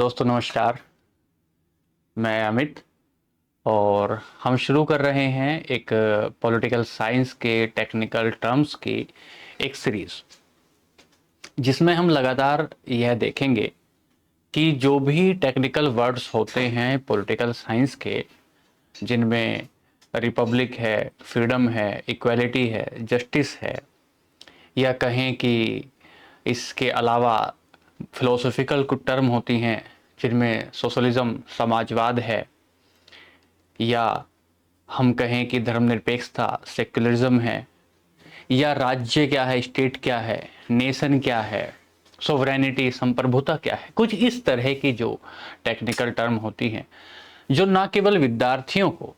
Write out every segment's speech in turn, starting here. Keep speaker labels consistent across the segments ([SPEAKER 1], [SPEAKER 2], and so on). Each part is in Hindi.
[SPEAKER 1] दोस्तों नमस्कार। मैं अमित और हम शुरू कर रहे हैं एक पॉलिटिकल साइंस के टेक्निकल टर्म्स की एक सीरीज, जिसमें हम लगातार यह देखेंगे कि जो भी टेक्निकल वर्ड्स होते हैं पॉलिटिकल साइंस के, जिनमें रिपब्लिक है, फ्रीडम है, इक्वालिटी है, जस्टिस है, या कहें कि इसके अलावा फिलोसॉफिकल कुछ टर्म होती हैं जिनमें सोशलिज्म, समाजवाद है, या हम कहें कि धर्मनिरपेक्षता, सेक्युलरिज्म है, या राज्य क्या है, स्टेट क्या है, नेशन क्या है, सोवरेनिटी, संप्रभुता क्या है। कुछ इस तरह की जो टेक्निकल टर्म होती हैं, जो ना केवल विद्यार्थियों को,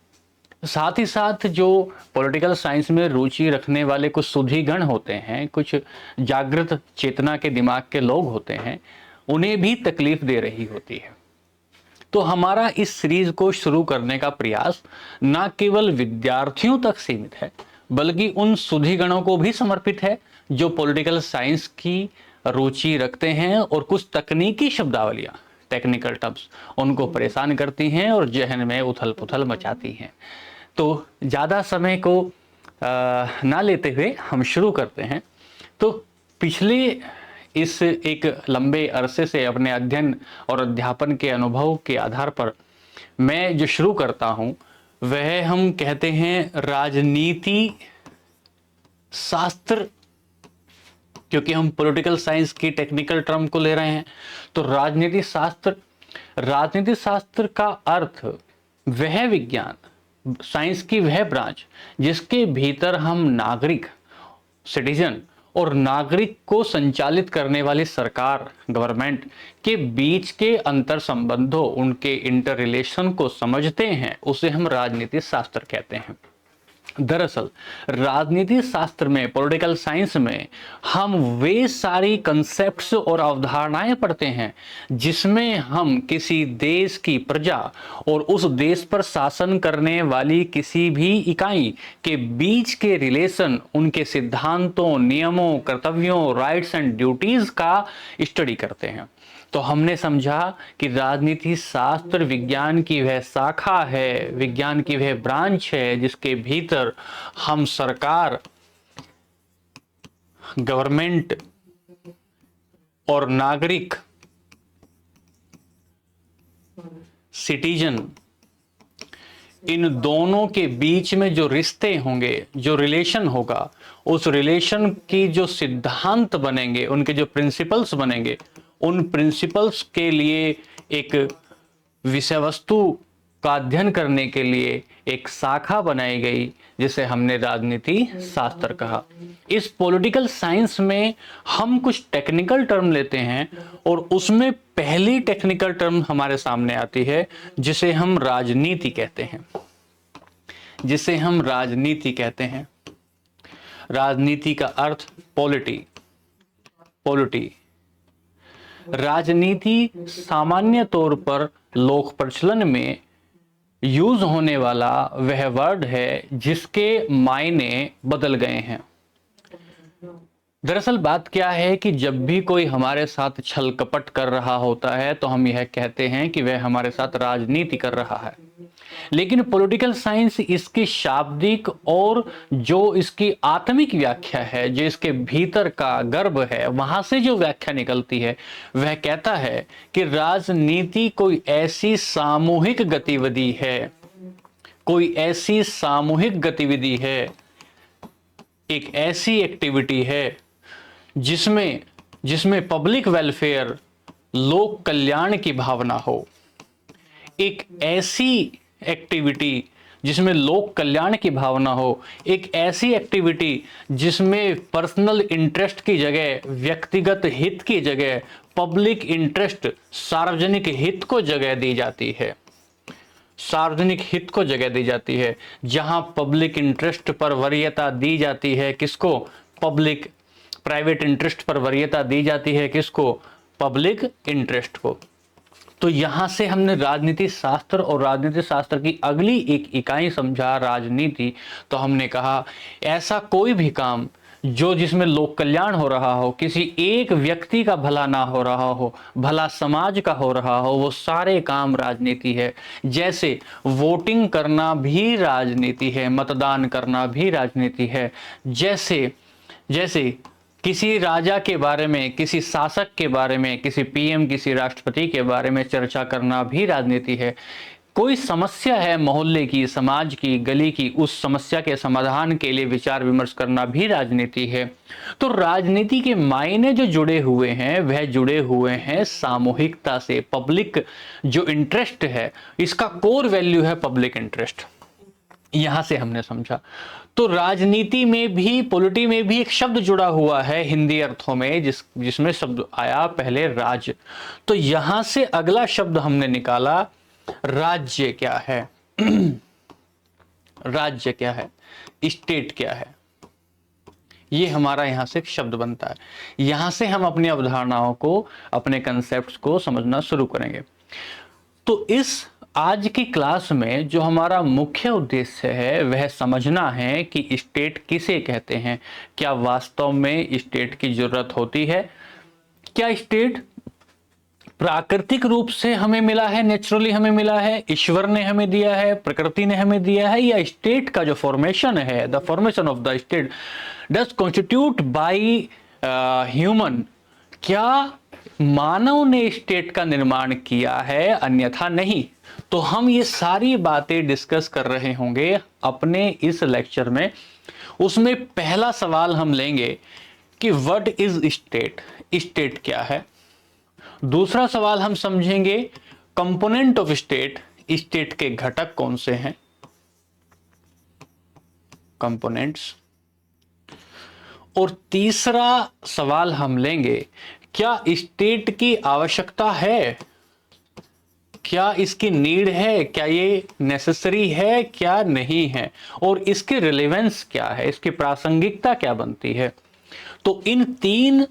[SPEAKER 1] साथ ही साथ जो पॉलिटिकल साइंस में रुचि रखने वाले कुछ सुधीगण होते हैं, कुछ जागृत चेतना के दिमाग के लोग होते हैं, उन्हें भी तकलीफ दे रही होती है। तो हमारा इस सीरीज को शुरू करने का प्रयास न केवल विद्यार्थियों तक सीमित है, बल्कि उन सुधीगणों को भी समर्पित है जो पॉलिटिकल साइंस की रुचि रखते हैं और कुछ तकनीकी शब्दावलियां, टेक्निकल टर्म्स, उनको परेशान करती हैं और जहन में उथल पुथल मचाती हैं। तो ज़्यादा समय को ना लेते हुए हम शुरू करते हैं। तो पिछले इस एक लंबे अरसे से अपने अध्ययन और अध्यापन के अनुभव के आधार पर मैं जो शुरू करता हूं, वह हम कहते हैं राजनीति शास्त्र। क्योंकि हम पॉलिटिकल साइंस की टेक्निकल टर्म को ले रहे हैं, तो राजनीति शास्त्र का अर्थ वह विज्ञान, साइंस की वह ब्रांच जिसके भीतर हम नागरिक, सिटीजन और नागरिक को संचालित करने वाली सरकार, गवर्नमेंट के बीच के अंतर संबंधों, उनके इंटर रिलेशन को समझते हैं, उसे हम राजनीति शास्त्र कहते हैं। दरअसल राजनीति शास्त्र में, पॉलिटिकल साइंस में हम वे सारी कंसेप्ट्स और अवधारणाएं पढ़ते हैं जिसमें हम किसी देश की प्रजा और उस देश पर शासन करने वाली किसी भी इकाई के बीच के रिलेशन, उनके सिद्धांतों, नियमों, कर्तव्यों, राइट्स एंड ड्यूटीज का स्टडी करते हैं। तो हमने समझा कि राजनीति शास्त्र विज्ञान की वह शाखा है, विज्ञान की वह ब्रांच है जिसके भीतर हम सरकार, गवर्नमेंट और नागरिक, सिटीजन, इन दोनों के बीच में जो रिश्ते होंगे, जो रिलेशन होगा, उस रिलेशन की जो सिद्धांत बनेंगे, उनके जो प्रिंसिपल्स बनेंगे, उन प्रिंसिपल्स के लिए एक विषय वस्तु का अध्ययन करने के लिए एक शाखा बनाई गई, जिसे हमने राजनीति शास्त्र कहा। इस पॉलिटिकल साइंस में हम कुछ टेक्निकल टर्म लेते हैं और उसमें पहली टेक्निकल टर्म हमारे सामने आती है जिसे हम राजनीति कहते हैं, जिसे हम राजनीति कहते हैं। राजनीति का अर्थ पॉलिटी। राजनीति सामान्य तौर पर लोक प्रचलन में यूज होने वाला वह वर्ड है जिसके मायने बदल गए हैं। दरअसल बात क्या है कि जब भी कोई हमारे साथ छल कपट कर रहा होता है तो हम यह कहते हैं कि वह हमारे साथ राजनीति कर रहा है। लेकिन पॉलिटिकल साइंस इसकी शाब्दिक और जो इसकी आत्मिक व्याख्या है, जो इसके भीतर का गर्भ है, वहां से जो व्याख्या निकलती है, वह कहता है कि राजनीति कोई ऐसी सामूहिक गतिविधि है, एक ऐसी एक्टिविटी है जिसमें पब्लिक वेलफेयर, लोक कल्याण की भावना हो। एक ऐसी एक्टिविटी जिसमें लोक कल्याण की भावना हो, एक ऐसी एक्टिविटी जिसमें पर्सनल इंटरेस्ट की जगह, व्यक्तिगत हित की जगह, पब्लिक इंटरेस्ट, सार्वजनिक हित को जगह दी जाती है। जहां पब्लिक इंटरेस्ट पर वरीयता दी जाती है, किसको? प्राइवेट इंटरेस्ट पर वरीयता दी जाती है, किसको? पब्लिक इंटरेस्ट को। तो यहां से हमने राजनीति शास्त्र और राजनीति शास्त्र की अगली एक इकाई समझा, राजनीति। तो हमने कहा ऐसा कोई भी काम जो जिसमें लोक कल्याण हो रहा हो, किसी एक व्यक्ति का भला ना हो रहा हो, भला समाज का हो रहा हो, वो सारे काम राजनीति है। जैसे वोटिंग करना भी राजनीति है, मतदान करना भी राजनीति है। जैसे जैसे किसी राजा के बारे में, किसी शासक के बारे में, किसी पीएम, किसी राष्ट्रपति के बारे में चर्चा करना भी राजनीति है। कोई समस्या है मोहल्ले की, समाज की, गली की, उस समस्या के समाधान के लिए विचार विमर्श करना भी राजनीति है। तो राजनीति के मायने जो जुड़े हुए हैं वह जुड़े हुए हैं सामूहिकता से। पब्लिक जो इंटरेस्ट है, इसका कोर वैल्यू है पब्लिक इंटरेस्ट। यहां से हमने समझा। तो राजनीति में भी, पॉलिटी में भी एक शब्द जुड़ा हुआ है हिंदी अर्थों में, जिसमें शब्द आया पहले राज। तो यहां से अगला शब्द हमने निकाला, राज्य क्या है। राज्य क्या है, स्टेट क्या है, ये हमारा यहां से एक शब्द बनता है। यहां से हम अपनी अवधारणाओं को, अपने कंसेप्ट्स को समझना शुरू करेंगे। तो इस आज की क्लास में जो हमारा मुख्य उद्देश्य है वह समझना है कि स्टेट किसे कहते हैं। क्या वास्तव में स्टेट की जरूरत होती है? क्या स्टेट प्राकृतिक रूप से हमें मिला है, नेचुरली हमें मिला है, ईश्वर ने हमें दिया है, प्रकृति ने हमें दिया है, या स्टेट का जो फॉर्मेशन है, the formation of the state does constitute by human, क्या मानव ने स्टेट का निर्माण किया है, अन्यथा नहीं। तो हम ये सारी बातें डिस्कस कर रहे होंगे अपने इस लेक्चर में। उसमें पहला सवाल हम लेंगे कि व्हाट इज स्टेट, स्टेट क्या है। दूसरा सवाल हम समझेंगे कंपोनेंट ऑफ स्टेट, स्टेट के घटक कौन से हैं, कंपोनेंट्स। और तीसरा सवाल हम लेंगे क्या स्टेट की आवश्यकता है, क्या इसकी नीड है, क्या ये नेसेसरी है, क्या नहीं है, और इसके रिलेवेंस क्या है, इसकी प्रासंगिकता क्या बनती है। तो इन तीन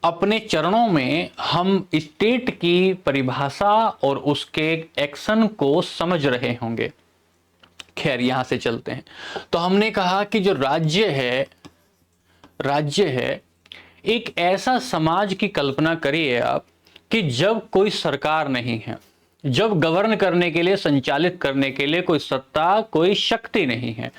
[SPEAKER 1] अपने चरणों में हम स्टेट की परिभाषा और उसके एक्शन को समझ रहे होंगे। खैर, यहां से चलते हैं। तो हमने कहा कि जो राज्य है एक ऐसा समाज की कल्पना करिए आप कि जब कोई सरकार नहीं है, जब गवर्न करने के लिए, संचालित करने के लिए कोई सत्ता, कोई शक्ति नहीं है।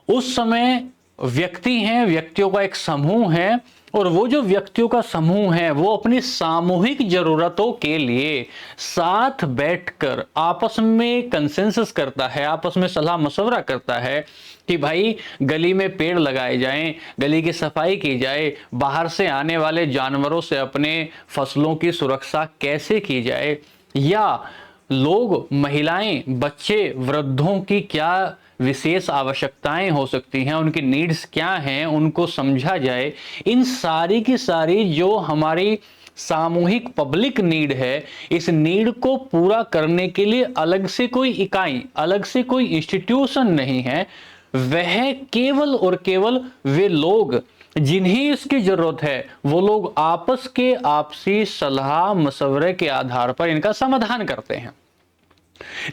[SPEAKER 1] उस समय व्यक्ति हैं, व्यक्तियों का एक समूह है, और वो जो व्यक्तियों का समूह है वो अपनी सामूहिक जरूरतों के लिए साथ बैठकर आपस में कंसेंसस करता है, आपस में सलाह मशवरा करता है कि भाई गली में पेड़ लगाए जाएं, गली की सफाई की जाए, बाहर से आने वाले जानवरों से अपने फसलों की सुरक्षा कैसे की जाए, या लोग, महिलाएं, बच्चे, वृद्धों की क्या विशेष आवश्यकताएं हो सकती हैं, उनकी नीड्स क्या हैं, उनको समझा जाए। इन सारी की सारी जो हमारी सामूहिक पब्लिक नीड है, इस नीड को पूरा करने के लिए अलग से कोई इकाई, अलग से कोई इंस्टीट्यूशन नहीं है। वह केवल और केवल वे लोग जिन्हें इसकी जरूरत है, वो लोग आपस के आपसी सलाह मशवरे के आधार पर इनका समाधान करते हैं।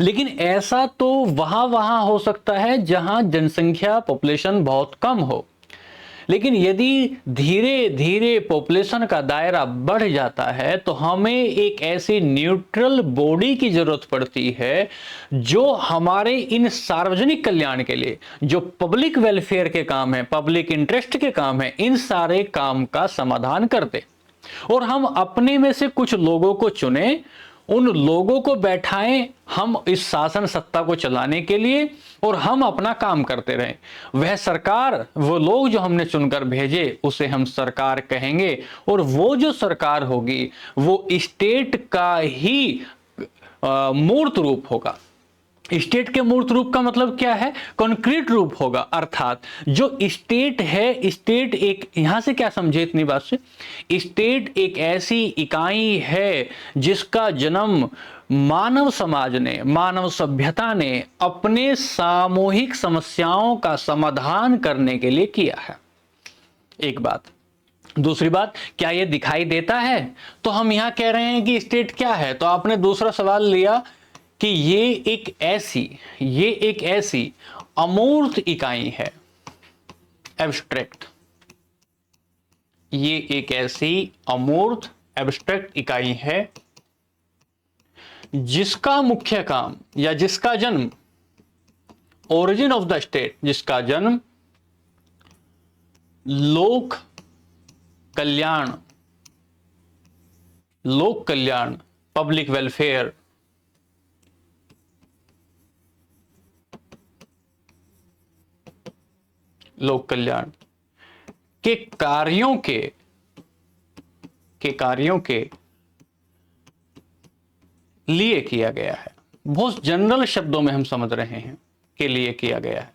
[SPEAKER 1] लेकिन ऐसा तो वहां हो सकता है जहां जनसंख्या, पॉपुलेशन बहुत कम हो। लेकिन यदि धीरे धीरे पॉपुलेशन का दायरा बढ़ जाता है तो हमें एक ऐसी न्यूट्रल बॉडी की जरूरत पड़ती है जो हमारे इन सार्वजनिक कल्याण के लिए, जो पब्लिक वेलफेयर के काम है, पब्लिक इंटरेस्ट के काम है, इन सारे काम का समाधान करते। और हम अपने में से कुछ लोगों को चुने, उन लोगों को बैठाएं हम इस शासन सत्ता को चलाने के लिए, और हम अपना काम करते रहें। वह सरकार, वो लोग जो हमने चुनकर भेजे, उसे हम सरकार कहेंगे। और वो जो सरकार होगी वो स्टेट का ही मूर्त रूप होगा। स्टेट के मूर्त रूप का मतलब क्या है? कॉन्क्रीट रूप होगा। अर्थात जो स्टेट है, स्टेट एक, यहां से क्या समझे इतनी बात से, स्टेट एक ऐसी इकाई है जिसका जन्म मानव समाज ने, मानव सभ्यता ने अपने सामूहिक समस्याओं का समाधान करने के लिए किया है। एक बात। दूसरी बात, क्या यह दिखाई देता है? तो हम यहां कह रहे हैं कि स्टेट क्या है, तो आपने दूसरा सवाल लिया कि ये एक ऐसी अमूर्त इकाई है, एब्स्ट्रैक्ट। ये एक ऐसी अमूर्त एब्स्ट्रैक्ट इकाई है जिसका मुख्य काम या जिसका जन्म, ओरिजिन ऑफ द स्टेट, जिसका जन्म लोक कल्याण, लोक कल्याण, पब्लिक वेलफेयर, लोक कल्याण के कार्यों के लिए किया गया है। बहुत जनरल शब्दों में हम समझ रहे हैं के लिए किया गया है।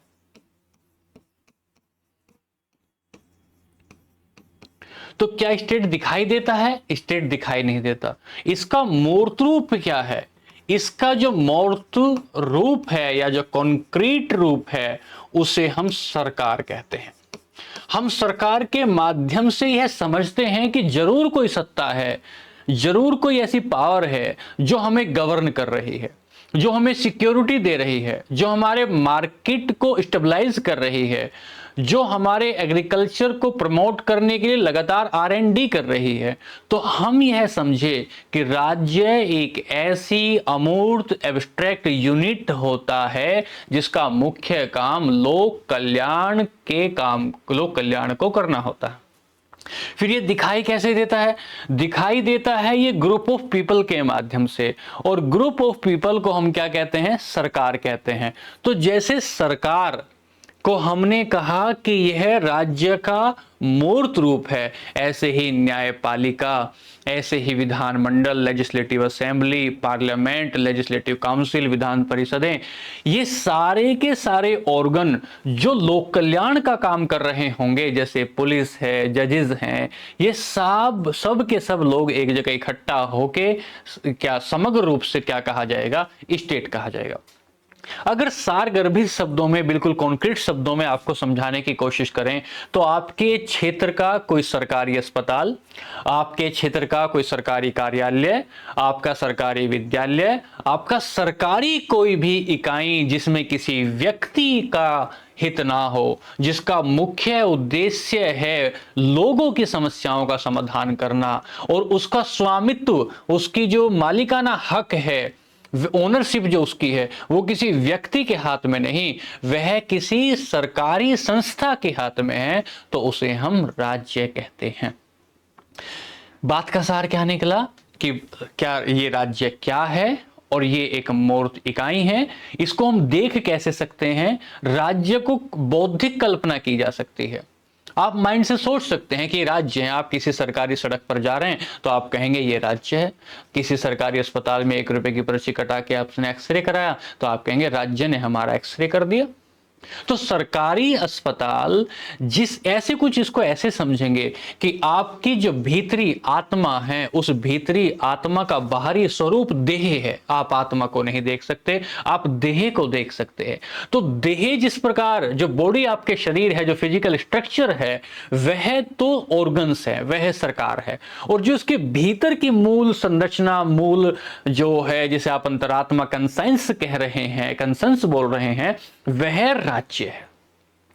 [SPEAKER 1] तो क्या स्टेट दिखाई देता है? स्टेट दिखाई नहीं देता। इसका मूर्त रूप क्या है? इसका जो मूर्त रूप है या जो कॉन्क्रीट रूप है उसे हम सरकार कहते हैं। हम सरकार के माध्यम से यह समझते हैं कि जरूर कोई सत्ता है, जरूर कोई ऐसी पावर है जो हमें गवर्न कर रही है, जो हमें सिक्योरिटी दे रही है, जो हमारे मार्केट को स्टेबलाइज कर रही है, जो हमारे एग्रीकल्चर को प्रमोट करने के लिए लगातार R&D कर रही है। तो हम यह समझे कि राज्य एक ऐसी अमूर्त एब्स्ट्रैक्ट यूनिट होता है जिसका मुख्य काम लोक कल्याण को करना होता है। फिर ये दिखाई कैसे देता है? दिखाई देता है ये ग्रुप ऑफ पीपल के माध्यम से, और ग्रुप ऑफ पीपल को हम क्या कहते हैं? सरकार कहते हैं। तो जैसे सरकार को हमने कहा कि यह राज्य का मूर्त रूप है, ऐसे ही न्यायपालिका, ऐसे ही विधानमंडल, legislative assembly, parliament, legislative council, विधान परिषदें, ये सारे के सारे ऑर्गन जो लोक कल्याण का काम कर रहे होंगे, जैसे पुलिस है, जजेस हैं, ये सब के सब लोग एक जगह इकट्ठा होके क्या समग्र रूप से क्या कहा जाएगा? स्टेट कहा जाएगा। अगर सारगर्भित शब्दों में, बिल्कुल कॉन्क्रीट शब्दों में आपको समझाने की कोशिश करें तो आपके क्षेत्र का कोई सरकारी अस्पताल, आपके क्षेत्र का कोई सरकारी कार्यालय, आपका सरकारी विद्यालय, आपका सरकारी कोई भी इकाई जिसमें किसी व्यक्ति का हित ना हो, जिसका मुख्य उद्देश्य है लोगों की समस्याओं का समाधान करना, और उसका स्वामित्व, उसकी जो मालिकाना हक है, ओनरशिप जो उसकी है, वो किसी व्यक्ति के हाथ में नहीं, वह किसी सरकारी संस्था के हाथ में है, तो उसे हम राज्य कहते हैं। बात का सार क्या निकला कि क्या ये राज्य क्या है, और ये एक मूर्त इकाई है। इसको हम देख कैसे सकते हैं? राज्य को बौद्धिक कल्पना की जा सकती है। आप माइंड से सोच सकते हैं कि राज्य है। आप किसी सरकारी सड़क पर जा रहे हैं तो आप कहेंगे ये राज्य है। किसी सरकारी अस्पताल में 1 रुपए की पर्ची कटा के आपने एक्सरे कराया तो आप कहेंगे राज्य ने हमारा एक्सरे कर दिया। तो सरकारी अस्पताल ऐसे कुछ इसको ऐसे समझेंगे कि आपकी जो भीतरी आत्मा है, उस भीतरी आत्मा का बाहरी स्वरूप देह है। आप आत्मा को नहीं देख सकते, आप देह को देख सकते हैं। तो देह जिस प्रकार, जो बॉडी आपके शरीर है, जो फिजिकल स्ट्रक्चर है, वह तो ऑर्गन्स है, वह सरकार है। और जो इसके भीतर की मूल संरचना, मूल जो है, जिसे आप अंतरात्मा कंसाइंस कह रहे हैं, कंसेंस बोल रहे हैं, वह राज्य है।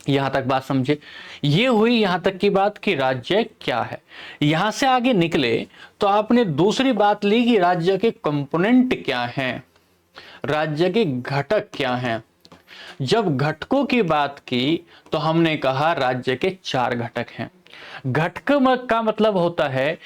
[SPEAKER 1] यहां तक बात समझे? ये हुई यहां तक की बात कि राज्य क्या है। यहां से आगे निकले तो आपने दूसरी बात ली कि राज्य के कंपोनेंट क्या हैं, राज्य के घटक क्या हैं। जब घटकों की बात की तो हमने कहा राज्य के 4 घटक हैं। घटक का मतलब होता है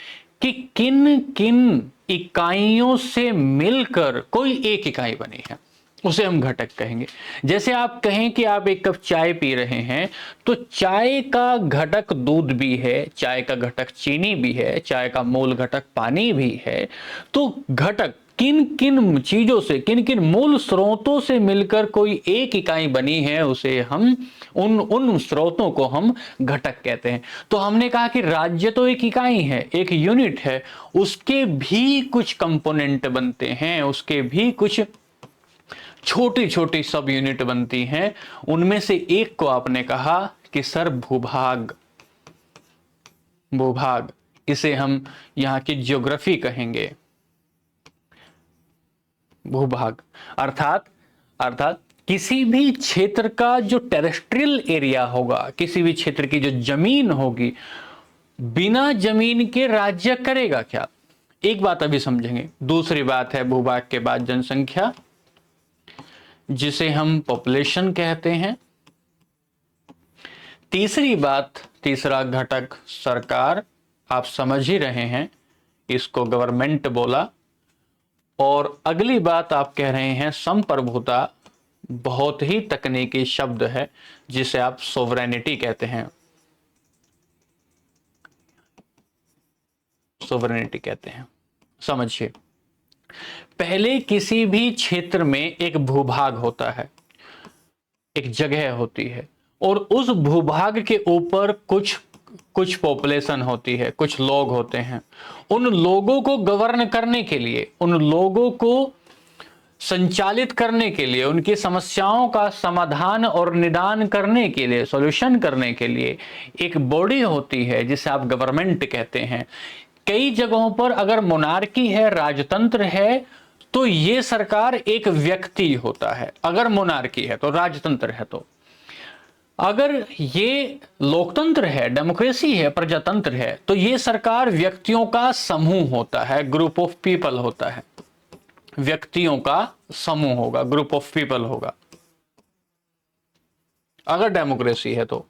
[SPEAKER 1] कि किन किन इकाइयों से मिलकर कोई एक इकाई बनी है, उसे हम घटक कहेंगे। जैसे आप कहें कि आप 1 कप चाय पी रहे हैं तो चाय का घटक दूध भी है, चाय का घटक चीनी भी है, चाय का मूल घटक पानी भी है। तो घटक किन किन चीजों से, किन किन मूल स्रोतों से मिलकर कोई एक इकाई बनी है, उसे हम उन स्रोतों को हम घटक कहते हैं। तो हमने कहा कि राज्य तो एक इकाई है, एक यूनिट है, उसके भी कुछ कंपोनेंट बनते हैं, उसके भी कुछ छोटी छोटी सब यूनिट बनती हैं। उनमें से एक को आपने कहा कि सर भूभाग, भूभाग, इसे हम यहां की ज्योग्राफी कहेंगे। भूभाग अर्थात किसी भी क्षेत्र का जो टेरेस्ट्रियल एरिया होगा, किसी भी क्षेत्र की जो जमीन होगी, बिना जमीन के राज्य करेगा क्या? एक बात अभी समझेंगे। दूसरी बात है भूभाग के बाद जनसंख्या, जिसे हम पॉपुलेशन कहते हैं। तीसरी बात, तीसरा घटक सरकार, आप समझ ही रहे हैं, इसको गवर्नमेंट बोला। और अगली बात आप कह रहे हैं संप्रभुता, बहुत ही तकनीकी शब्द है जिसे आप सोवरेनिटी कहते हैं, सोवरेनिटी कहते हैं। समझिए, पहले किसी भी क्षेत्र में एक भूभाग होता है, एक जगह होती है, और उस भूभाग के ऊपर कुछ पॉपुलेशन होती है, कुछ लोग होते हैं। उन लोगों को गवर्न करने के लिए, उन लोगों को संचालित करने के लिए, उनकी समस्याओं का समाधान और निदान करने के लिए, सॉल्यूशन करने के लिए एक बॉडी होती है जिसे आप गवर्नमेंट कहते हैं। कई जगहों पर अगर मोनार्की है, राजतंत्र है, तो ये सरकार एक व्यक्ति होता है। अगर मोनार्की है तो, राजतंत्र है तो। अगर ये लोकतंत्र है, डेमोक्रेसी है, प्रजातंत्र है, तो ये सरकार व्यक्तियों का समूह होता है, ग्रुप ऑफ पीपल होता है। व्यक्तियों का समूह होगा, ग्रुप ऑफ पीपल होगा अगर डेमोक्रेसी है तो।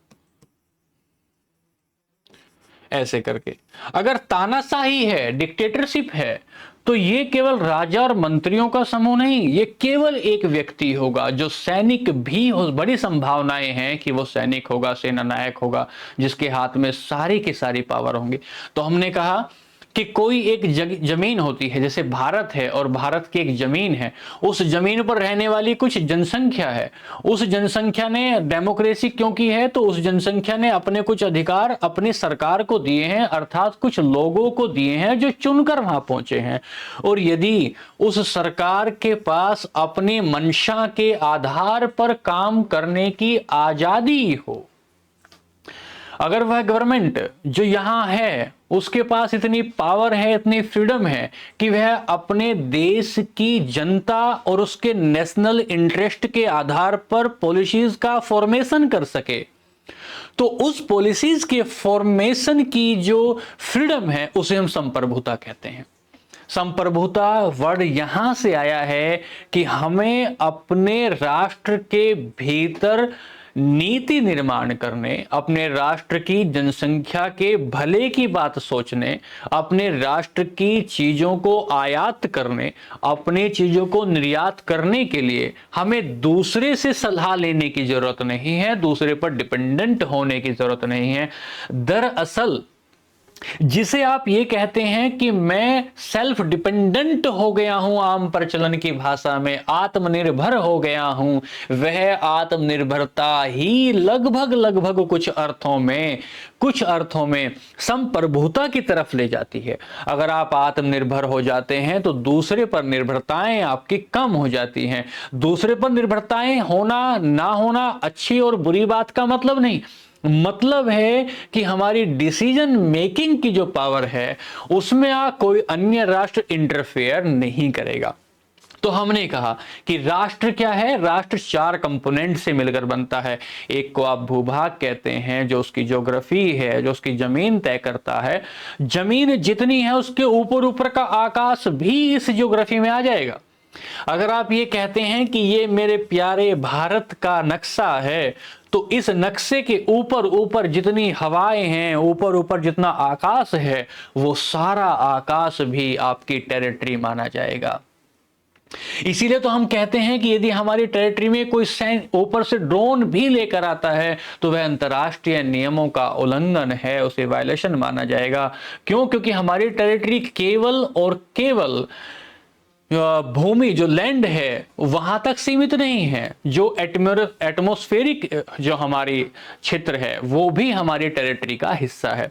[SPEAKER 1] ऐसे करके अगर तानाशाही है, डिक्टेटरशिप है, तो ये केवल राजा और मंत्रियों का समूह नहीं, ये केवल एक व्यक्ति होगा जो सैनिक भी हो। बड़ी संभावनाएं हैं कि वो सैनिक होगा, सेना नायक होगा, जिसके हाथ में सारी की सारी पावर होंगी। तो हमने कहा कि कोई एक जमीन होती है, जैसे भारत है और भारत की एक जमीन है, उस जमीन पर रहने वाली कुछ जनसंख्या है। उस जनसंख्या ने डेमोक्रेसी क्यों की है? तो उस जनसंख्या ने अपने कुछ अधिकार अपनी सरकार को दिए हैं, अर्थात कुछ लोगों को दिए हैं जो चुनकर वहां पहुंचे हैं। और यदि उस सरकार के पास अपनी मंशा के आधार पर काम करने की आजादी हो, अगर वह गवर्नमेंट जो यहां है उसके पास इतनी पावर है, इतनी फ्रीडम है कि वह अपने देश की जनता और उसके नेशनल इंटरेस्ट के आधार पर पॉलिसीज का फॉर्मेशन कर सके, तो उस पॉलिसीज के फॉर्मेशन की जो फ्रीडम है उसे हम संप्रभुता कहते हैं। संप्रभुता वर्ड यहां से आया है कि हमें अपने राष्ट्र के भीतर नीति निर्माण करने, अपने राष्ट्र की जनसंख्या के भले की बात सोचने, अपने राष्ट्र की चीजों को आयात करने, अपनी चीजों को निर्यात करने के लिए हमें दूसरे से सलाह लेने की जरूरत नहीं है, दूसरे पर डिपेंडेंट होने की जरूरत नहीं है। दरअसल जिसे आप ये कहते हैं कि मैं सेल्फ डिपेंडेंट हो गया हूं, आम प्रचलन की भाषा में आत्मनिर्भर हो गया हूं, वह आत्मनिर्भरता ही लगभग कुछ अर्थों में संप्रभुता की तरफ ले जाती है। अगर आप आत्मनिर्भर हो जाते हैं तो दूसरे पर निर्भरताएं आपकी कम हो जाती हैं। दूसरे पर निर्भरताएं होना ना होना अच्छी और बुरी बात का मतलब नहीं, मतलब है कि हमारी डिसीजन मेकिंग की जो पावर है उसमें कोई अन्य राष्ट्र इंटरफेयर नहीं करेगा। तो हमने कहा कि राष्ट्र क्या है? राष्ट्र 4 कंपोनेंट से मिलकर बनता है। एक को आप भूभाग कहते हैं, जो उसकी ज्योग्राफी है, जो उसकी जमीन तय करता है। जमीन जितनी है उसके ऊपर ऊपर का आकाश भी इस ज्योग्राफी में आ जाएगा। अगर आप ये कहते हैं कि ये मेरे प्यारे भारत का नक्शा है, तो इस नक्शे के ऊपर ऊपर जितनी हवाएं हैं, ऊपर ऊपर जितना आकाश है, वो सारा आकाश भी आपकी टेरिटरी माना जाएगा। इसीलिए तो हम कहते हैं कि यदि हमारी टेरिटरी में कोई ऊपर से ड्रोन भी लेकर आता है तो वह अंतर्राष्ट्रीय नियमों का उल्लंघन है, उसे वायलेशन माना जाएगा। क्यों? क्योंकि हमारी टेरिटरी केवल और केवल भूमि, जो लैंड है, वहां तक सीमित नहीं है। जो एटमॉस्फेरिक जो हमारी क्षेत्र है वो भी हमारी टेरिटरी का हिस्सा है।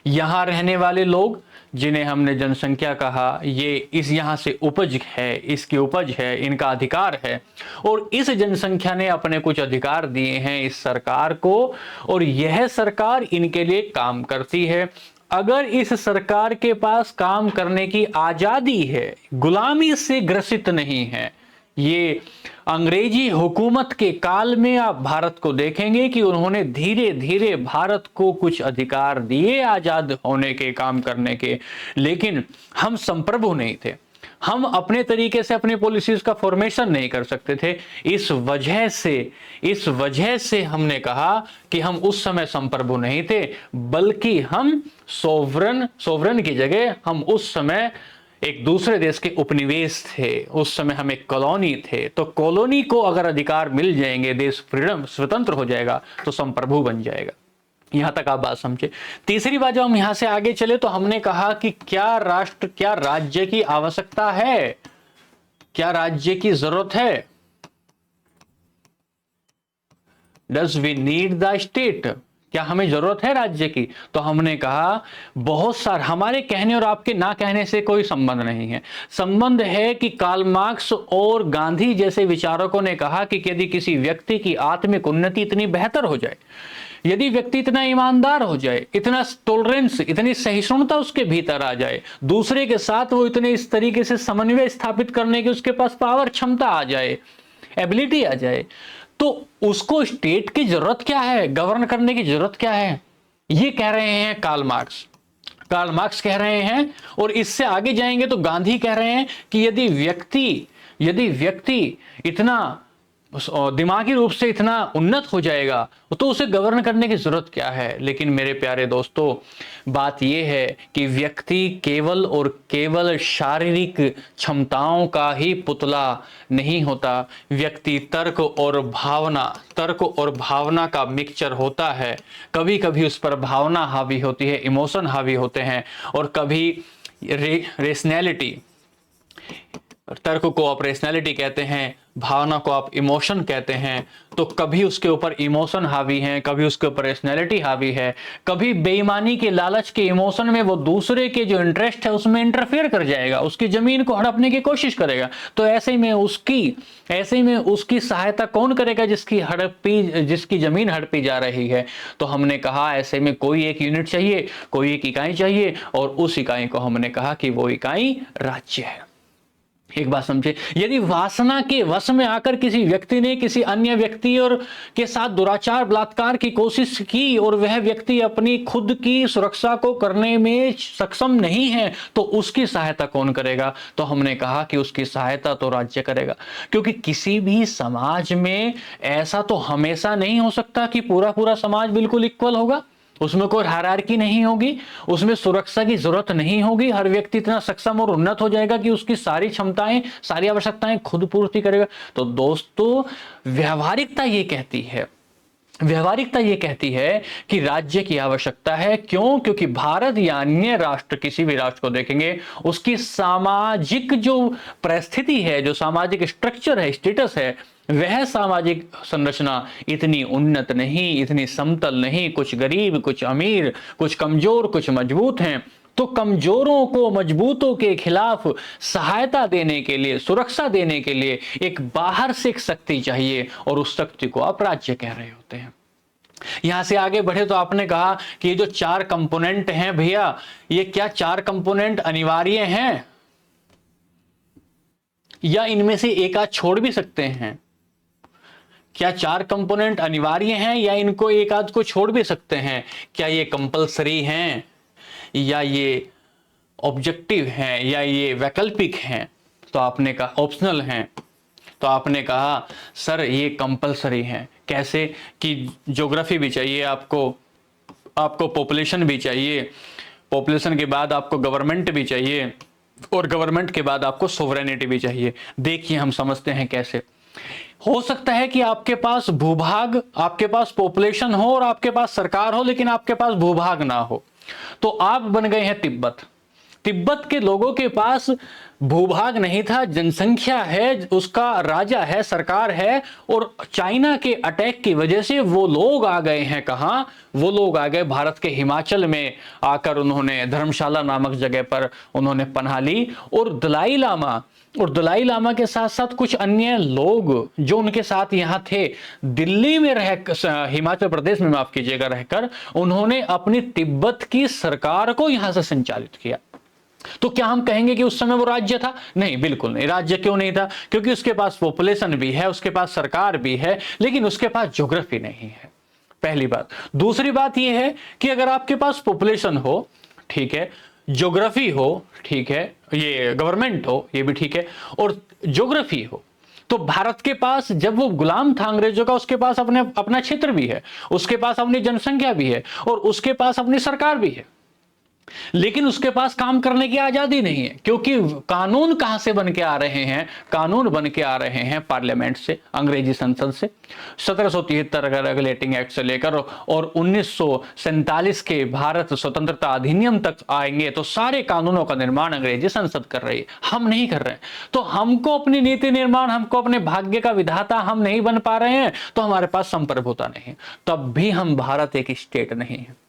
[SPEAKER 1] यहां रहने वाले लोग, जिन्हें हमने जनसंख्या कहा, ये इस यहां से उपज है, इसकी उपज है, इनका अधिकार है। और इस जनसंख्या ने अपने कुछ अधिकार दिए हैं इस सरकार को, और यह सरकार इनके लिए काम करती है। अगर इस सरकार के पास काम करने की आजादी है, गुलामी से ग्रसित नहीं है, ये अंग्रेजी हुकूमत के काल में आप भारत को देखेंगे कि उन्होंने धीरे धीरे भारत को कुछ अधिकार दिए आजाद होने के, काम करने के, लेकिन हम संप्रभु नहीं थे। हम अपने तरीके से अपनी पॉलिसीज का फॉर्मेशन नहीं कर सकते थे। इस वजह से हमने कहा कि हम उस समय संप्रभु नहीं थे, बल्कि हम सोवरन की जगह हम उस समय एक दूसरे देश के उपनिवेश थे। उस समय हम एक कॉलोनी थे। तो कॉलोनी को अगर अधिकार मिल जाएंगे, देश फ्रीडम स्वतंत्र हो जाएगा, तो संप्रभु बन जाएगा। यहां तक आप बात समझे। तीसरी बात, जब हम यहां से आगे चले तो हमने कहा कि क्या राज्य की आवश्यकता है, क्या राज्य की जरूरत है? Does we need the state? क्या हमें जरूरत है राज्य की? तो हमने कहा बहुत सारे, हमारे कहने और आपके ना कहने से कोई संबंध नहीं है। संबंध है कि कार्ल मार्क्स और गांधी जैसे विचारकों ने कहा कि यदि किसी व्यक्ति की आत्मिक उन्नति इतनी बेहतर हो जाए, यदि व्यक्ति इतना ईमानदार हो जाए, इतना टॉलरेंस, इतनी सहिष्णुता उसके भीतर आ जाए, दूसरे के साथ वो इतने इस तरीके से समन्वय स्थापित करने की उसके पास पावर, क्षमता आ जाए, एबिलिटी आ जाए, तो उसको स्टेट की जरूरत क्या है, गवर्न करने की जरूरत क्या है? ये कह रहे हैं कार्ल मार्क्स कह रहे हैं। और इससे आगे जाएंगे तो गांधी कह रहे हैं कि यदि व्यक्ति इतना दिमागी रूप से इतना उन्नत हो जाएगा तो उसे गवर्न करने की जरूरत क्या है। लेकिन मेरे प्यारे दोस्तों, बात यह है कि व्यक्ति केवल और केवल शारीरिक क्षमताओं का ही पुतला नहीं होता। व्यक्ति तर्क और भावना का मिक्सचर होता है। कभी कभी उस पर भावना हावी होती है, इमोशन हावी होते हैं, और कभी रेशनैलिटी, तर्क को आप रेशनैलिटी कहते हैं, भावना को आप इमोशन कहते हैं। तो कभी उसके ऊपर इमोशन हावी है, कभी उसके ऊपर रेशनैलिटी हावी है। कभी बेईमानी के लालच के इमोशन में वो दूसरे के जो इंटरेस्ट है उसमें इंटरफेयर कर जाएगा, उसकी जमीन को हड़पने की कोशिश करेगा। तो ऐसे में उसकी सहायता कौन करेगा जिसकी जमीन हड़पी जा रही है। तो हमने कहा ऐसे में कोई एक यूनिट चाहिए, कोई एक इकाई चाहिए, और उस इकाई को हमने कहा कि वो इकाई राज्य है। एक बात समझे, यदि वासना के वश में आकर किसी व्यक्ति ने किसी अन्य व्यक्ति और के साथ दुराचार, बलात्कार की कोशिश की और वह व्यक्ति अपनी खुद की सुरक्षा को करने में सक्षम नहीं है, तो उसकी सहायता कौन करेगा? तो हमने कहा कि उसकी सहायता तो राज्य करेगा। क्योंकि किसी भी समाज में ऐसा तो हमेशा नहीं हो सकता कि पूरा समाज बिल्कुल इक्वल होगा। उसमें कोई हायरार्की नहीं होगी, उसमें सुरक्षा की जरूरत नहीं होगी। हर व्यक्ति इतना सक्षम और उन्नत हो जाएगा कि उसकी सारी क्षमताएं, सारी आवश्यकताएं खुद पूर्ति करेगा। तो दोस्तों, व्यावहारिकता ये कहती है कि राज्य की आवश्यकता है। क्यों? क्योंकि भारत या अन्य राष्ट्र, किसी भी राष्ट्र को देखेंगे, उसकी सामाजिक जो परिस्थिति है, जो सामाजिक स्ट्रक्चर है, स्टेटस है, वह सामाजिक संरचना इतनी उन्नत नहीं, इतनी समतल नहीं। कुछ गरीब, कुछ अमीर, कुछ कमजोर, कुछ मजबूत हैं। तो कमजोरों को मजबूतों के खिलाफ सहायता देने के लिए, सुरक्षा देने के लिए एक बाहर से एक शक्ति चाहिए, और उस शक्ति को आप राज्य कह रहे होते हैं। यहां से आगे बढ़े तो आपने कहा कि ये जो 4 कंपोनेंट हैं भैया, ये क्या 4 कंपोनेंट अनिवार्य हैं, या इनमें से एक आध छोड़ भी सकते हैं? क्या 4 कंपोनेंट अनिवार्य हैं, या इनको एक आध को छोड़ भी सकते हैं? क्या ये कंपलसरी हैं, या ये ऑब्जेक्टिव हैं, या ये वैकल्पिक हैं? तो आपने कहा ऑप्शनल हैं। तो आपने कहा सर ये कंपलसरी हैं। कैसे? कि ज्योग्राफी भी चाहिए आपको पॉपुलेशन भी चाहिए, पॉपुलेशन के बाद आपको गवर्नमेंट भी चाहिए, और गवर्नमेंट के बाद आपको सोवरेनिटी भी चाहिए। देखिए हम समझते हैं कैसे। हो सकता है कि आपके पास भूभाग, आपके पास पॉपुलेशन हो और आपके पास सरकार हो, लेकिन आपके पास भूभाग ना हो। तो आप बन गए हैं तिब्बत के लोगों के पास भूभाग नहीं था, जनसंख्या है, उसका राजा है, सरकार है, और चाइना के अटैक की वजह से वो लोग आ गए हैं। कहां? वो लोग आ गए भारत के हिमाचल में आकर, उन्होंने धर्मशाला नामक जगह पर उन्होंने पनाह ली। और दलाई लामा के साथ साथ कुछ अन्य लोग जो उनके साथ यहां थे, दिल्ली में हिमाचल प्रदेश में माफ कीजिएगा रहकर, उन्होंने अपनी तिब्बत की सरकार को यहां से संचालित किया। तो क्या हम कहेंगे कि उस समय वो राज्य था? नहीं, बिल्कुल नहीं। राज्य क्यों नहीं था? क्योंकि उसके पास पॉपुलेशन भी है, उसके पास सरकार भी है, लेकिन उसके पास ज्योग्राफी नहीं है, पहली बात। दूसरी बात यह है कि अगर आपके पास पॉपुलेशन हो, ठीक है, ज्योग्राफी हो, ठीक है, ये गवर्नमेंट हो, ये भी ठीक है, और ज्योग्राफी हो, तो भारत के पास जब वो गुलाम था अंग्रेजों का, उसके पास अपना क्षेत्र भी है, उसके पास अपनी जनसंख्या भी है, और उसके पास अपनी सरकार भी है, लेकिन उसके पास काम करने की आजादी नहीं है। क्योंकि कानून कहां से बन के आ रहे हैं? कानून बन के आ रहे हैं पार्लियामेंट से, अंग्रेजी संसद से। 1773 का रेगुलेटिंग एक्ट से लेकर और 1947 के भारत स्वतंत्रता अधिनियम तक आएंगे तो सारे कानूनों का निर्माण अंग्रेजी संसद कर रही है, हम नहीं कर रहे हैं। तो हमको अपनी नीति निर्माण, हमको अपने भाग्य का विधाता हम नहीं बन पा रहे हैं, तो हमारे पास संप्रभुता नहीं है, तब भी हम भारत एक स्टेट नहीं है।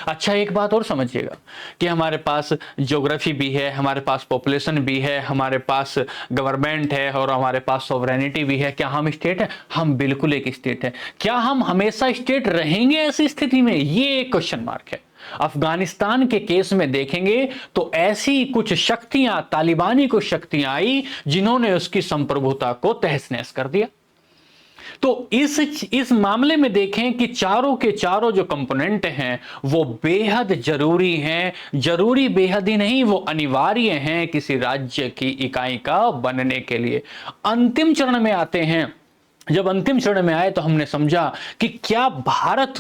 [SPEAKER 1] अच्छा, एक बात और समझिएगा कि हमारे पास ज्योग्राफी भी है, हमारे पास पॉपुलेशन भी है, हमारे पास गवर्नमेंट है और हमारे पास सॉवरेनिटी भी है। क्या हम स्टेट है? हम बिल्कुल एक स्टेट है। क्या हम हमेशा स्टेट रहेंगे ऐसी स्थिति में? ये एक क्वेश्चन मार्क है। अफगानिस्तान के केस में देखेंगे तो ऐसी कुछ शक्तियां, तालिबानी कुछ शक्तियां आई जिन्होंने उसकी संप्रभुता को तहस नहस कर दिया। तो इस मामले में देखें कि चारों के चारों जो कंपोनेंट हैं वो बेहद जरूरी हैं। जरूरी बेहद ही नहीं, वो अनिवार्य हैं किसी राज्य की इकाई का बनने के लिए। अंतिम चरण में आते हैं। जब अंतिम चरण में आए तो हमने समझा कि क्या भारत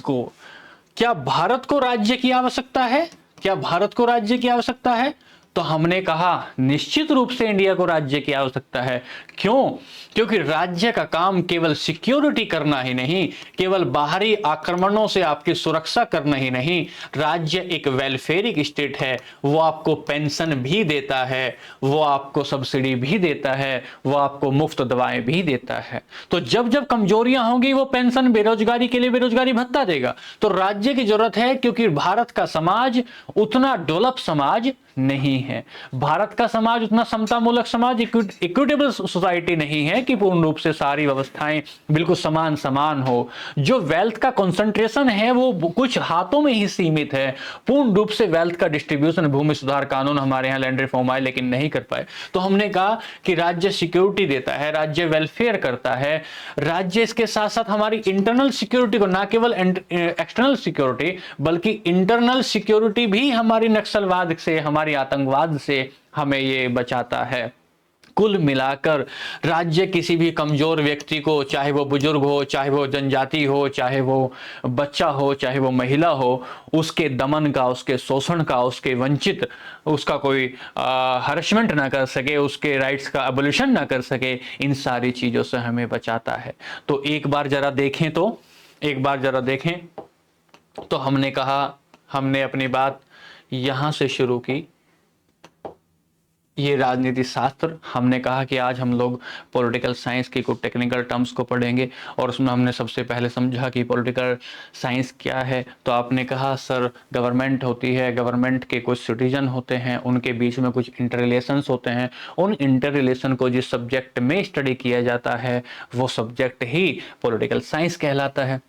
[SPEAKER 1] को राज्य की आवश्यकता है? क्या भारत को राज्य की आवश्यकता है? तो हमने कहा निश्चित रूप से इंडिया को राज्य की आवश्यकता है। क्यों? क्योंकि राज्य का काम केवल सिक्योरिटी करना ही नहीं, केवल बाहरी आक्रमणों से आपकी सुरक्षा करना ही नहीं, राज्य एक वेलफेयरिक स्टेट है। वो आपको पेंशन भी देता है, वो आपको सब्सिडी भी देता है, वो आपको मुफ्त दवाएं भी देता है। तो जब जब कमजोरियां होंगी वो पेंशन, बेरोजगारी के लिए बेरोजगारी भत्ता देगा। तो राज्य की जरूरत है, क्योंकि भारत का समाज उतना डेवलप समाज नहीं है। भारत का समाज उतना समतामूलक समाज, इक्विटेबल सोसाइटी नहीं है कि पूर्ण रूप से सारी व्यवस्थाएं बिल्कुल समान समान हो। जो वेल्थ का कंसंट्रेशन है वो कुछ हाथों में ही सीमित है। पूर्ण रूप से वेल्थ का डिस्ट्रीब्यूशन, भूमि सुधार कानून हमारे यहाँ लैंड रिफॉर्म आए लेकिन नहीं कर पाए। तो हमने कहा कि राज्य सिक्योरिटी देता है, राज्य वेलफेयर करता है, राज्य इसके साथ साथ हमारी इंटरनल सिक्योरिटी को, ना केवल एक्सटर्नल सिक्योरिटी बल्कि इंटरनल सिक्योरिटी भी हमारी नक्सलवाद से, हमारी आतंकवाद से हमें ये बचाता है। कुल मिलाकर राज्य किसी भी कमजोर व्यक्ति को, चाहे वो बुजुर्ग हो, चाहे वो जनजाति हो, चाहे वो बच्चा हो, चाहे वो महिला हो, उसके दमन का, उसके शोषण का, उसके वंचित, उसका कोई हरसमेंट ना कर सके, उसके राइट्स का एबोल्यूशन ना कर सके, इन सारी चीजों से हमें बचाता है। तो एक बार जरा देखें तो हमने कहा, हमने अपनी बात यहां से शुरू की, ये राजनीति शास्त्र। हमने कहा कि आज हम लोग पॉलिटिकल साइंस की कुछ टेक्निकल टर्म्स को पढ़ेंगे और उसमें हमने सबसे पहले समझा कि पॉलिटिकल साइंस क्या है। तो आपने कहा सर गवर्नमेंट होती है, गवर्नमेंट के कुछ सिटीजन होते हैं, उनके बीच में कुछ इंटर रिलेशंस होते हैं, उन इंटर रिलेशन को जिस सब्जेक्ट में स्टडी किया जाता है वो सब्जेक्ट ही पॉलिटिकल साइंस कहलाता है।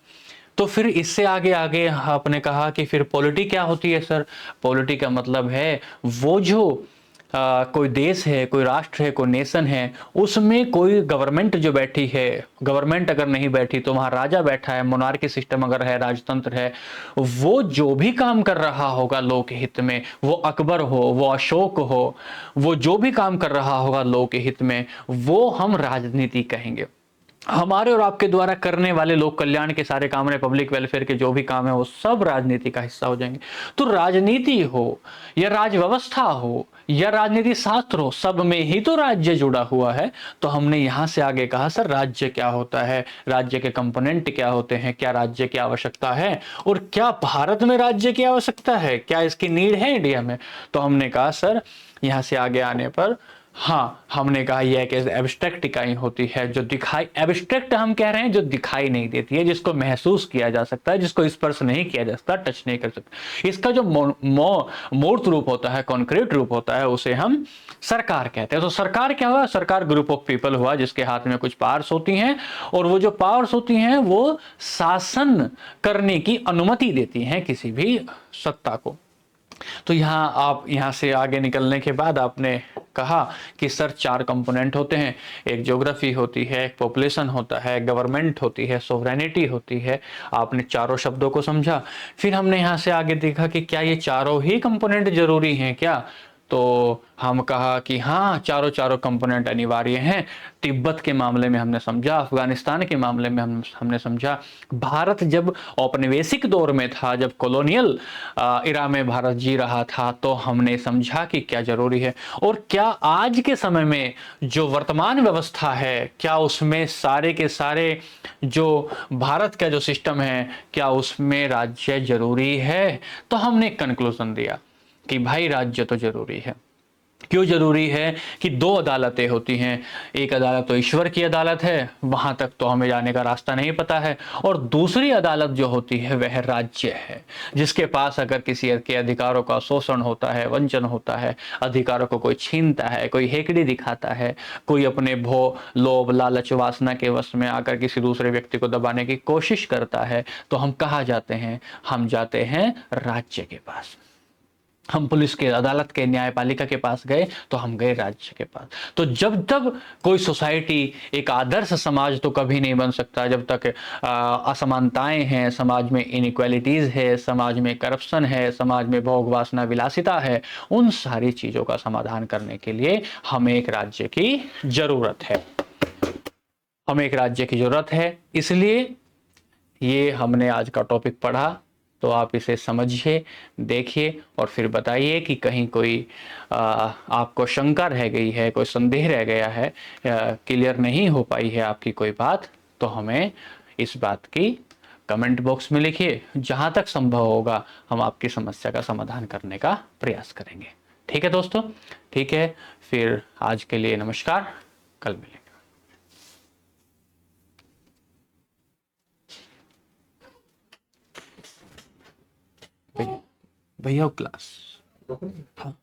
[SPEAKER 1] तो फिर इससे आगे आगे आपने कहा कि फिर पॉलिटी क्या होती है सर? पॉलिटी का मतलब है वो जो कोई देश है, कोई राष्ट्र है, कोई नेशन है, उसमें कोई गवर्नमेंट जो बैठी है, गवर्नमेंट अगर नहीं बैठी तो वहां राजा बैठा है, मोनार्की सिस्टम अगर है, राजतंत्र है, वो जो भी काम कर रहा होगा लोक हित में, वो अकबर हो, वो अशोक हो, वो जो भी काम कर रहा होगा लोक हित में, वो हम राजनीति कहेंगे। हमारे और आपके द्वारा करने वाले लोक कल्याण के सारे काम है, पब्लिक वेलफेयर के जो भी काम है, वो सब राजनीति का हिस्सा हो जाएंगे। तो राजनीति हो या राज व्यवस्था हो या राजनीति शास्त्र हो, सब में ही तो राज्य जुड़ा हुआ है। तो हमने यहां से आगे कहा सर राज्य क्या होता है, राज्य के कंपोनेंट क्या होते हैं, क्या राज्य की आवश्यकता है और क्या भारत में राज्य की आवश्यकता है, क्या इसकी नीड है इंडिया में? तो हमने कहा सर यहां से आगे आने पर हाँ, हमने कहा यह एक एब्स्ट्रैक्ट इकाई होती है जो दिखाई, एब्स्ट्रैक्ट हम कह रहे हैं जो दिखाई नहीं देती है, जिसको महसूस किया जा सकता है, जिसको स्पर्श नहीं किया जा सकता, टच नहीं कर सकता। इसका जो मूर्त रूप होता है, कॉन्क्रीट रूप होता है, उसे हम सरकार कहते हैं। तो सरकार क्या हुआ? सरकार ग्रुप ऑफ पीपल हुआ जिसके हाथ में कुछ पावर्स होती हैं और वो जो पावर्स होती हैं वो शासन करने की अनुमति देती हैं किसी भी सत्ता को। तो यहाँ आप यहाँ से आगे निकलने के बाद आपने कहा कि सर 4 कंपोनेंट होते हैं, एक ज्योग्राफी होती है, एक पॉपुलेशन होता है, गवर्नमेंट होती है, सोवरेनिटी होती है। आपने चारों शब्दों को समझा। फिर हमने यहाँ से आगे देखा कि क्या ये चारों ही कंपोनेंट जरूरी हैं क्या? तो हम कहा कि हाँ, चारों कंपोनेंट अनिवार्य हैं। तिब्बत के मामले में हमने समझा, अफगानिस्तान के मामले में हमने समझा। भारत जब औपनिवेशिक दौर में था, जब कॉलोनियल इरा में भारत जी रहा था, तो हमने समझा कि क्या जरूरी है। और क्या आज के समय में जो वर्तमान व्यवस्था है, क्या उसमें सारे के सारे जो भारत का जो सिस्टम है, क्या उसमें राज्य जरूरी है? तो हमने एक कंक्लूजन दिया कि भाई राज्य तो जरूरी है। क्यों जरूरी है? कि 2 अदालतें होती हैं। एक अदालत तो ईश्वर की अदालत है, वहां तक तो हमें जाने का रास्ता नहीं पता है। और दूसरी अदालत जो होती है वह राज्य है, जिसके पास अगर किसी के अधिकारों का शोषण होता है, वंचन होता है, अधिकारों को कोई छीनता है, कोई हेकड़ी दिखाता है, कोई अपने भो लोभ लालच वासना के वश में आकर किसी दूसरे व्यक्ति को दबाने की कोशिश करता है, तो हम कहाँ जाते हैं? हम जाते हैं राज्य के पास। हम पुलिस के, अदालत के, न्यायपालिका के पास गए तो हम गए राज्य के पास। तो जब तक कोई सोसाइटी एक आदर्श समाज तो कभी नहीं बन सकता, जब तक असमानताएं हैं, समाज में इनइक्वालिटीज है, समाज में करप्शन है, समाज में भोग वासना विलासिता है, उन सारी चीजों का समाधान करने के लिए हमें एक राज्य की जरूरत है। हमें एक राज्य की जरूरत है। इसलिए ये हमने आज का टॉपिक पढ़ा, तो आप इसे समझिए, देखिए और फिर बताइए कि कहीं कोई आपको शंका रह गई है, कोई संदेह रह गया है, क्लियर नहीं हो पाई है आपकी कोई बात, तो हमें इस बात की कमेंट बॉक्स में लिखिए। जहां तक संभव होगा हम आपकी समस्या का समाधान करने का प्रयास करेंगे। ठीक है दोस्तों? ठीक है, फिर आज के लिए नमस्कार, कल मिलेंगे। भैया भैया क्लास। हाँ।